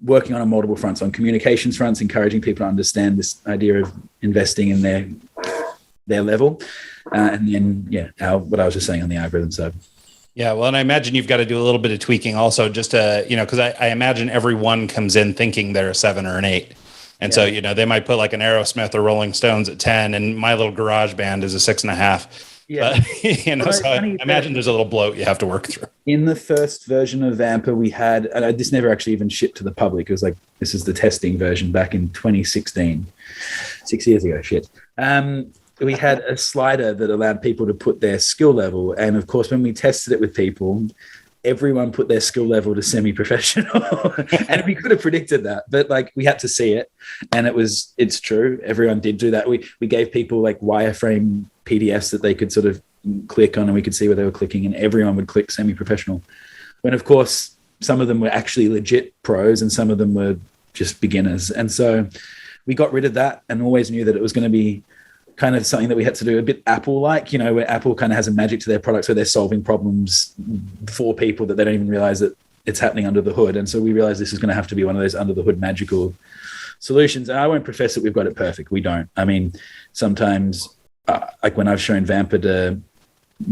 working on multiple fronts, on communications fronts, encouraging people to understand this idea of investing in their level. And then, what I was just saying on the algorithm side. Yeah, well, and I imagine you've got to do a little bit of tweaking also, just to, because I imagine everyone comes in thinking they're a 7 or an 8. And so, they might put like an Aerosmith or Rolling Stones at 10, and my little garage band is a 6.5. Yeah, but, so I imagine there's a little bloat you have to work through. In the first version of Vampr, we had, and this never actually even shipped to the public. It was like, this is the testing version back in 2016, 6 years ago. Shit. We had a slider that allowed people to put their skill level. And of course, when we tested it with people, everyone put their skill level to semi-professional. And we could have predicted that, but like, we had to see it. And it's true. Everyone did do that. We gave people like wireframe PDFs that they could sort of click on, and we could see where they were clicking, and everyone would click semi-professional. When of course, some of them were actually legit pros and some of them were just beginners. And so we got rid of that, and always knew that it was going to be kind of something that we had to do a bit Apple-like, where Apple kind of has a magic to their products where they're solving problems for people that they don't even realize that it's happening under the hood. And so we realized this is going to have to be one of those under the hood magical solutions. And I won't profess that we've got it perfect. We don't. I mean, sometimes like when I've shown Vampr to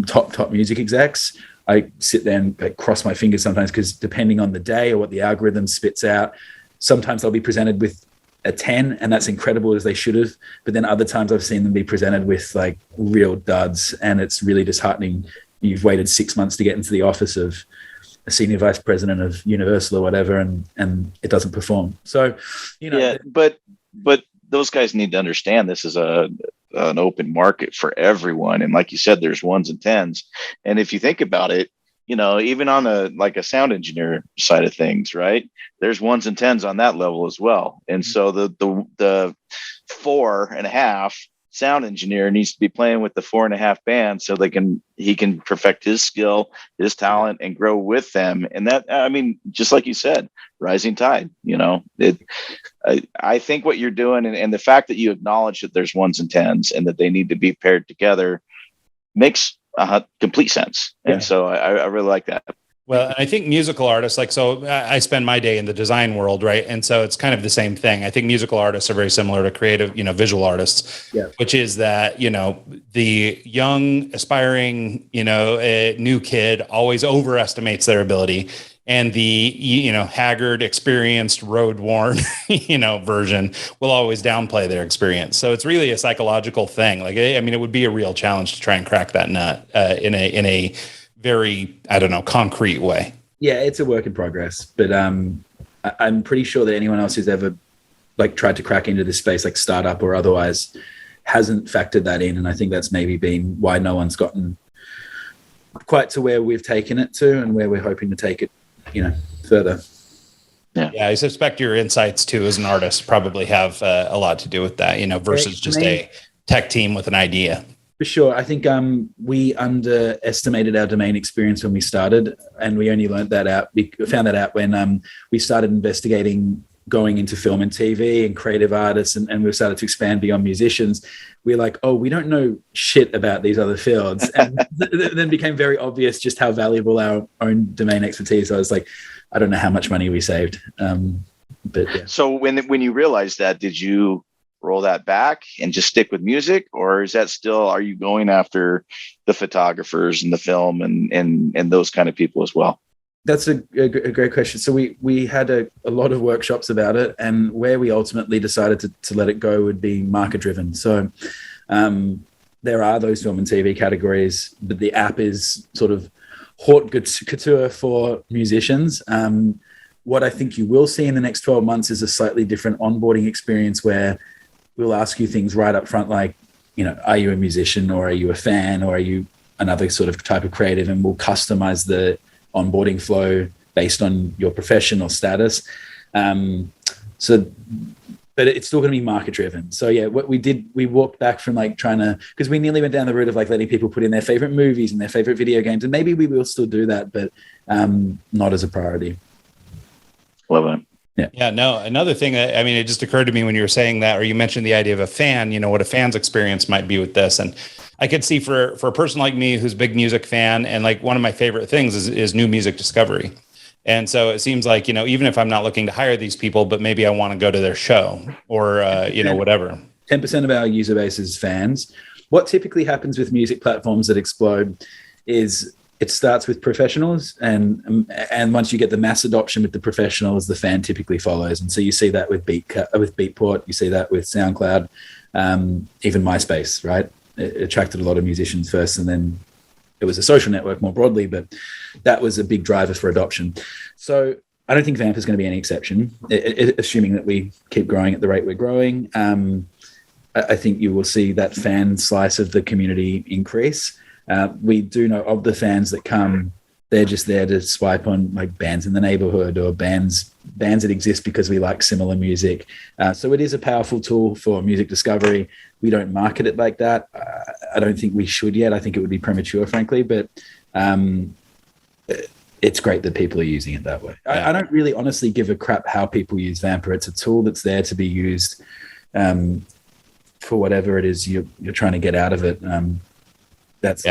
top music execs, I sit there and cross my fingers sometimes, because depending on the day or what the algorithm spits out, sometimes they'll be presented with a 10, and that's incredible, as they should have. But then other times I've seen them be presented with like real duds, and it's really disheartening. You've waited 6 months to get into the office of a senior vice president of Universal or whatever, and it doesn't perform. So, yeah, but those guys need to understand this is an open market for everyone. And like you said, there's 1s and 10s. And if you think about it, even on a sound engineer side of things, right? There's 1s and 10s on that level as well. And so the 4.5 sound engineer needs to be playing with the 4.5 band so he can perfect his skill, his talent, and grow with them. And that, I mean, just like you said, rising tide, I think what you're doing, and the fact that you acknowledge that there's 1s and 10s and that they need to be paired together makes complete sense. And so I really like that. Well, I think musical artists, like, so I spend my day in the design world, right? And so it's kind of the same thing. I think musical artists are very similar to creative, visual artists, which is that, the young, aspiring, new kid always overestimates their ability. And the, haggard, experienced, road-worn, version will always downplay their experience. So it's really a psychological thing. Like, I mean, it would be a real challenge to try and crack that nut in a very, I don't know, concrete way. Yeah, it's a work in progress, but I'm pretty sure that anyone else who's ever like tried to crack into this space, like startup or otherwise, hasn't factored that in. And I think that's maybe been why no one's gotten quite to where we've taken it to and where we're hoping to take it, further. Yeah, I suspect your insights too as an artist probably have a lot to do with that, versus just a tech team with an idea. For sure. I think we underestimated our domain experience when we started, and we only found that out when we started investigating going into film and TV and creative artists, and we started to expand beyond musicians. We're like, oh, we don't know shit about these other fields. And then became very obvious just how valuable our own domain expertise was. Like, I don't know how much money we saved. But yeah. So when you realized that, did you roll that back and just stick with music, or is that still, are you going after the photographers and the film and those kind of people as well? That's a great question. So we had a lot of workshops about it, and where we ultimately decided to let it go would be market driven. So there are those film and TV categories, but the app is sort of haute couture for musicians. What I think you will see in the next 12 months is a slightly different onboarding experience where we'll ask you things right up front, like, are you a musician, or are you a fan, or are you another sort of type of creative? And we'll customize the onboarding flow based on your professional status. But it's still going to be market driven. So yeah, what we did, we walked back from like trying to, because we nearly went down the route of like letting people put in their favorite movies and their favorite video games. And maybe we will still do that, but not as a priority. Love it. Yeah. No, another thing, it just occurred to me when you were saying that, or you mentioned the idea of a fan, what a fan's experience might be with this. And I could see for a person like me, who's a big music fan, and like one of my favorite things is new music discovery. And so it seems like, even if I'm not looking to hire these people, but maybe I want to go to their show or, whatever. 10% of our user base is fans. What typically happens with music platforms that explode is it starts with professionals, and once you get the mass adoption with the professionals, the fan typically follows. And so you see that with Beatport, you see that with SoundCloud, even MySpace, right? It attracted a lot of musicians first, and then it was a social network more broadly, but that was a big driver for adoption. So I don't think Vampr is going to be any exception, assuming that we keep growing at the rate we're growing. I think you will see that fan slice of the community increase. We do know of the fans that come, they're just there to swipe on like bands in the neighborhood or bands that exist because we like similar music. So it is a powerful tool for music discovery. We don't market it like that. I don't think we should yet. I think it would be premature, frankly, but it's great that people are using it that way. I don't really honestly give a crap how people use Vampr. It's a tool that's there to be used for whatever it is you're trying to get out of it. That's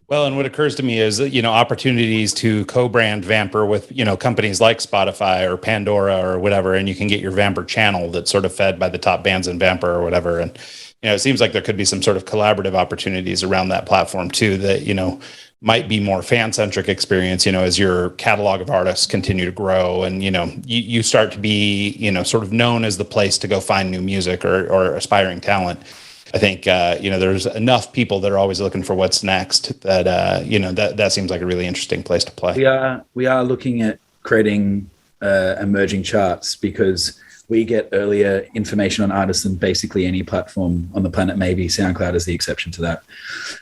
well, and what occurs to me is, opportunities to co-brand Vampr with, companies like Spotify or Pandora or whatever, and you can get your Vampr channel that's sort of fed by the top bands in Vampr or whatever. And, it seems like there could be some sort of collaborative opportunities around that platform too, that, might be more fan-centric experience, as your catalog of artists continue to grow and, you start to be, sort of known as the place to go find new music or aspiring talent. I think, there's enough people that are always looking for what's next that, that seems like a really interesting place to play. We are looking at creating emerging charts, because we get earlier information on artists than basically any platform on the planet. Maybe SoundCloud is the exception to that.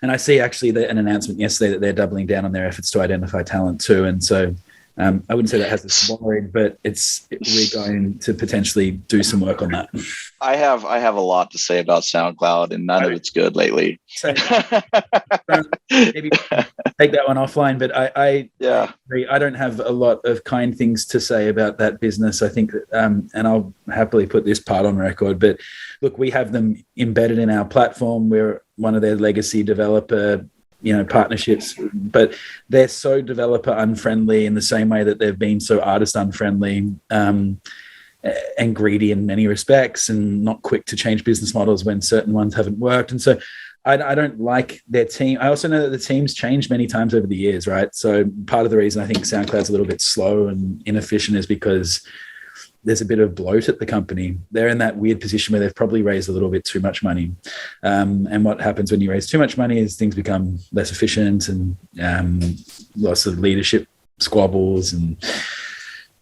And I see actually an announcement yesterday that they're doubling down on their efforts to identify talent too. And so I wouldn't say that has this worry, but we're going to potentially do some work on that. I have a lot to say about SoundCloud, and none of it's good lately. So, maybe take that one offline, but I agree. I don't have a lot of kind things to say about that business. I think that, and I'll happily put this part on record, but look, we have them embedded in our platform. We're one of their legacy developer partnerships, but they're so developer unfriendly in the same way that they've been so artist unfriendly, and greedy in many respects, and not quick to change business models when certain ones haven't worked. And so I don't like their team. I also know that the team's changed many times over the years, right? So part of the reason I think SoundCloud's a little bit slow and inefficient is because there's a bit of bloat at the company. They're in that weird position where they've probably raised a little bit too much money. And what happens when you raise too much money is things become less efficient, and lots of leadership squabbles. And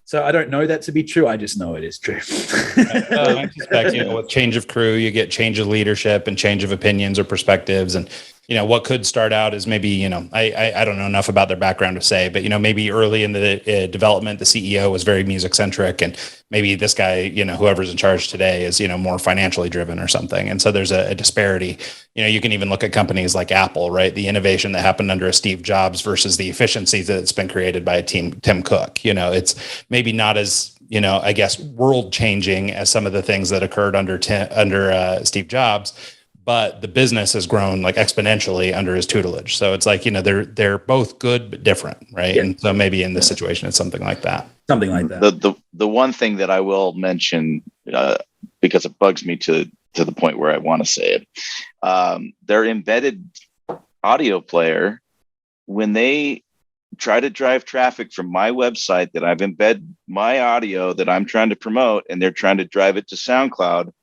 so I don't know that to be true. I just know it is true. I suspect, with change of crew, you get change of leadership and change of opinions or perspectives. And, what could start out as maybe, I don't know enough about their background to say, but, maybe early in the development, the CEO was very music centric, and maybe this guy, whoever's in charge today is, more financially driven or something. And so there's a disparity. You can even look at companies like Apple, right? The innovation that happened under a Steve Jobs versus the efficiencies that's been created by a Tim Cook. It's maybe not as, I guess, world changing as some of the things that occurred under Steve Jobs, but the business has grown like exponentially under his tutelage. So it's like, they're both good but different, right? Yeah. And so maybe in this situation, it's something like that. Something like that. The one thing that I will mention, because it bugs me to the point where I want to say it, their embedded audio player, when they try to drive traffic from my website that I've embedded my audio that I'm trying to promote, and they're trying to drive it to SoundCloud,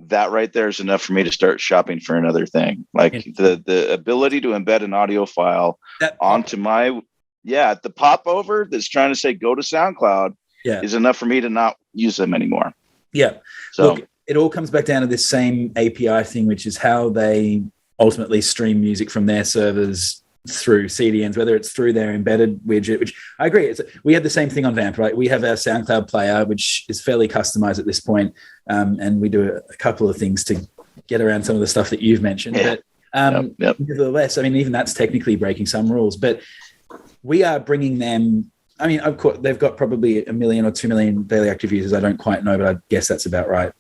that right there is enough for me to start shopping for another thing. Like the ability to embed an audio file onto the popover that's trying to say go to SoundCloud is enough for me to not use them anymore. Yeah. So look, it all comes back down to this same API thing, which is how they ultimately stream music from their servers through CDNs, whether it's through their embedded widget, which I agree. We have the same thing on Vampr, right? We have our SoundCloud player, which is fairly customized at this point. And we do a couple of things to get around some of the stuff that you've mentioned. Yeah. But nevertheless, even that's technically breaking some rules, but we are bringing them. Of course, they've got probably 1 million or 2 million daily active users. I don't quite know, but I guess that's about right.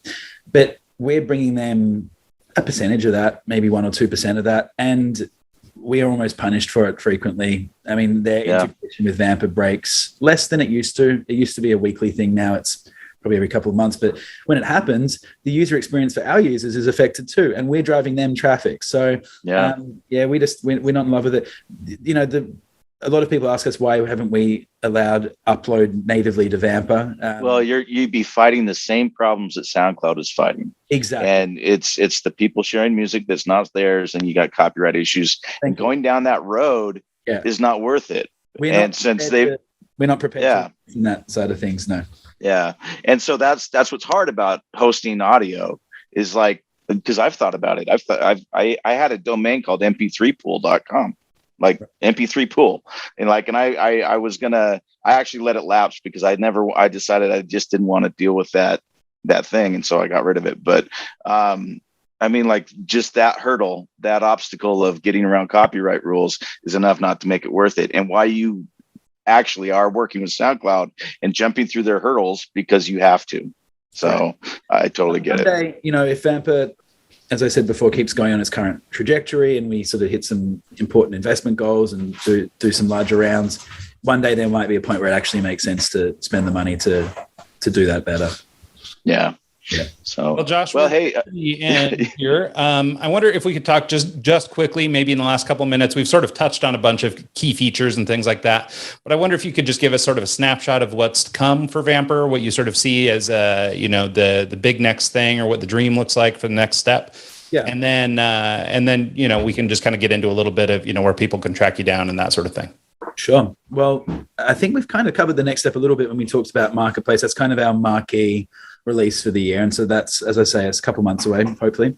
But we're bringing them a percentage of that, maybe 1 or 2% of that. And we are almost punished for it frequently. Their integration with Vampr breaks less than it used to. It used to be a weekly thing. Now it's probably every couple of months. But when it happens, the user experience for our users is affected too. And we're driving them traffic. So, we're not in love with it. A lot of people ask us, why haven't we allowed upload natively to Vampr? Well, you'd be fighting the same problems that SoundCloud is fighting. Exactly. And it's the people sharing music that's not theirs, and you got copyright issues. And going down that road is not worth it. We're not prepared in that side of things, no. Yeah. And so that's what's hard about hosting audio is like, because I've thought about it. I had a domain called mp3pool.com. Like MP3 pool. And I was I actually let it lapse because I decided I just didn't want to deal with that thing. And so I got rid of it. But just that hurdle, that obstacle of getting around copyright rules is enough not to make it worth it. And why you actually are working with SoundCloud and jumping through their hurdles because you have to. So I totally get it. If Vampr, as I said before, keeps going on its current trajectory and we sort of hit some important investment goals and do some larger rounds, one day there might be a point where it actually makes sense to spend the money to do that better. Yeah. Yeah. So, well, Josh, hey, the end here. I wonder if we could talk just quickly, maybe in the last couple of minutes. We've sort of touched on a bunch of key features and things like that, but I wonder if you could just give us sort of a snapshot of what's to come for Vampr, what you sort of see as the big next thing, or what the dream looks like for the next step. Yeah. And then we can just kind of get into a little bit of where people can track you down and that sort of thing. Sure. Well, I think we've kind of covered the next step a little bit when we talked about Marketplace. That's kind of our marquee release for the year. And so that's, as I say, it's a couple months away, hopefully.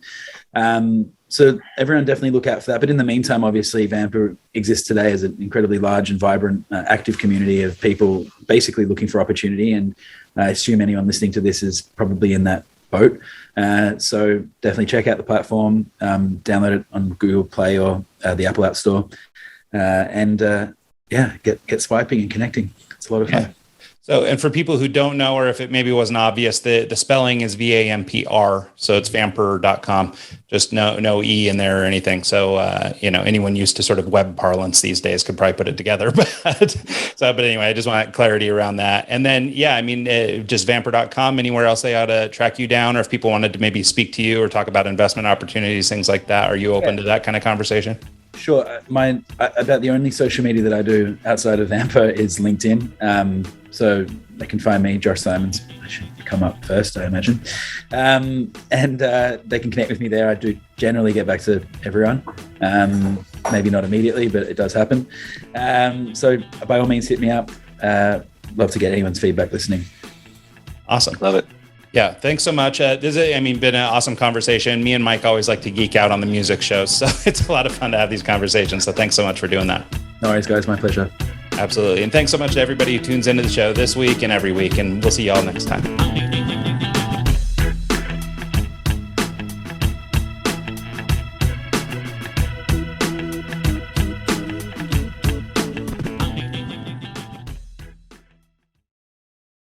So everyone definitely look out for that. But in the meantime, obviously, Vampr exists today as an incredibly large and vibrant, active community of people basically looking for opportunity. And I assume anyone listening to this is probably in that boat. So definitely check out the platform, download it on Google Play or the Apple App Store. Get swiping and connecting. It's a lot of fun. Yeah. So, and for people who don't know, or if it maybe wasn't obvious, the spelling is VAMPR. So it's vampr.com, just no E in there or anything. So, anyone used to sort of web parlance these days could probably put it together. But anyway, I just want clarity around that. And then, just vampr.com, anywhere else they ought to track you down, or if people wanted to maybe speak to you or talk about investment opportunities, things like that. Are you open to that kind of conversation? Sure. About the only social media that I do outside of Vampr is LinkedIn. So they can find me, Josh Simons. I should come up first, I imagine. And they can connect with me there. I do generally get back to everyone. Maybe not immediately, but it does happen. So by all means, hit me up. Love to get anyone's feedback listening. Awesome. Love it. Yeah, thanks so much. This has been an awesome conversation. Me and Mike always like to geek out on the music shows, so it's a lot of fun to have these conversations. So thanks so much for doing that. No worries, guys. My pleasure. Absolutely. And thanks so much to everybody who tunes into the show this week and every week, and we'll see you all next time.